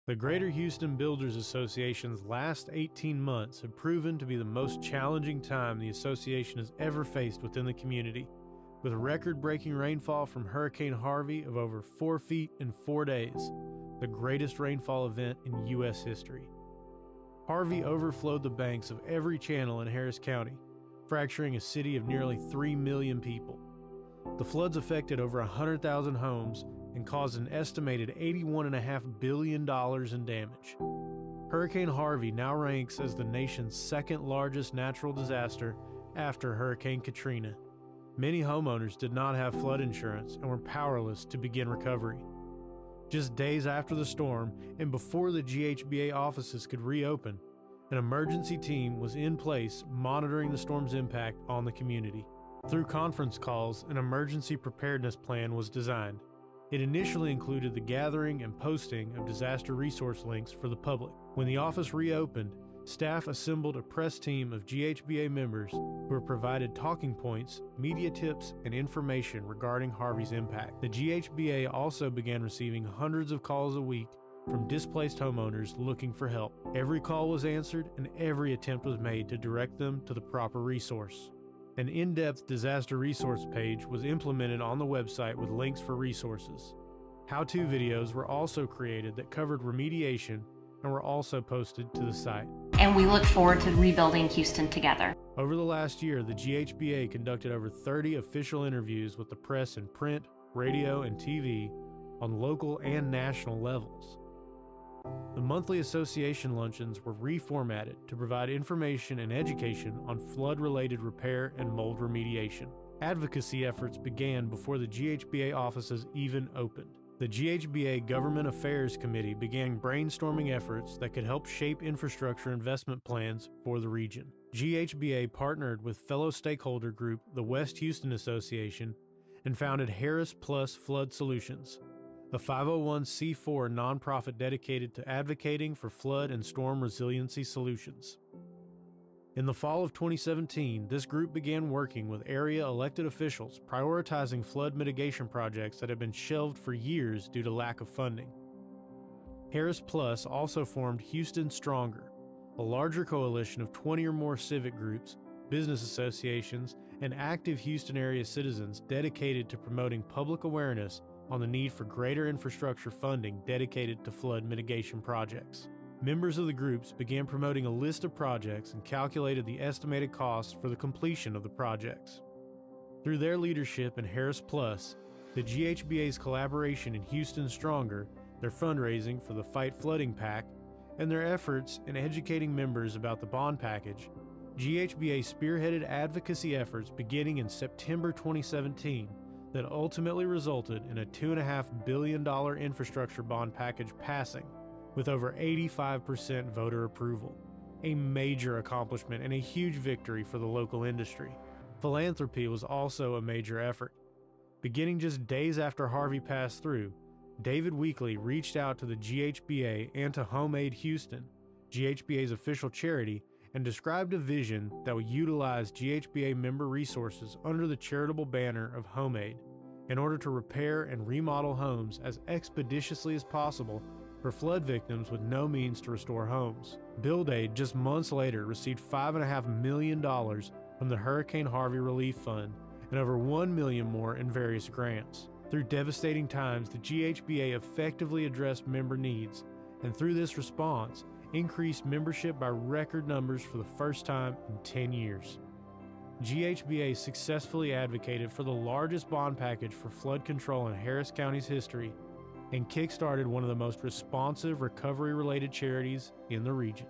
The Greater Houston Builders Association's last 18 months have proven to be the most challenging time the association has ever faced within the community, with record-breaking rainfall from Hurricane Harvey of over 4 feet in 4 days, the greatest rainfall event in U.S. history. Harvey overflowed the banks of every channel in Harris County, fracturing a city of nearly 3 million people. The floods affected over 100,000 homes and caused an estimated $81.5 billion in damage. Hurricane Harvey now ranks as the nation's second largest natural disaster after Hurricane Katrina. Many homeowners did not have flood insurance and were powerless to begin recovery. Just days after the storm and before the GHBA offices could reopen, an emergency team was in place monitoring the storm's impact on the community. Through conference calls, an emergency preparedness plan was designed. It initially included the gathering and posting of disaster resource links for the public. When the office reopened, staff assembled a press team of GHBA members who were provided talking points, media tips, and information regarding Harvey's impact. The GHBA also began receiving hundreds of calls a week from displaced homeowners looking for help. Every call was answered and every attempt was made to direct them to the proper resource. An in-depth disaster resource page was implemented on the website with links for resources. How-to videos were also created that covered remediation and were also posted to the site. And we look forward to rebuilding Houston together. Over the last year, the GHBA conducted over 30 official interviews with the press in print, radio, and TV on local and national levels. The monthly association luncheons were reformatted to provide information and education on flood-related repair and mold remediation. Advocacy efforts began before the GHBA offices even opened. The GHBA Government Affairs Committee began brainstorming efforts that could help shape infrastructure investment plans for the region. GHBA partnered with fellow stakeholder group, the West Houston Association, and founded Harris Plus Flood Solutions, a 501c4 nonprofit dedicated to advocating for flood and storm resiliency solutions. In the fall of 2017, this group began working with area elected officials, prioritizing flood mitigation projects that had been shelved for years due to lack of funding. Harris Plus also formed Houston Stronger, a larger coalition of 20 or more civic groups, business associations, and active Houston area citizens dedicated to promoting public awareness on the need for greater infrastructure funding dedicated to flood mitigation projects. Members of the groups began promoting a list of projects and calculated the estimated costs for the completion of the projects. Through their leadership in Harris Plus, the GHBA's collaboration in Houston Stronger, their fundraising for the Fight Flooding PAC, and their efforts in educating members about the bond package, GHBA spearheaded advocacy efforts beginning in September 2017 that ultimately resulted in a $2.5 billion infrastructure bond package passing, with over 85% voter approval. A major accomplishment and a huge victory for the local industry. Philanthropy was also a major effort. Beginning just days after Harvey passed through, David Weekley reached out to the GHBA and to Home Aid Houston, GHBA's official charity, and described a vision that would utilize GHBA member resources under the charitable banner of Home Aid in order to repair and remodel homes as expeditiously as possible for flood victims with no means to restore homes. Build Aid just months later received $5.5 million from the Hurricane Harvey Relief Fund and over $1 million more in various grants. Through devastating times, the GHBA effectively addressed member needs, and through this response, increased membership by record numbers for the first time in 10 years. GHBA successfully advocated for the largest bond package for flood control in Harris County's history and kick-started one of the most responsive recovery-related charities in the region.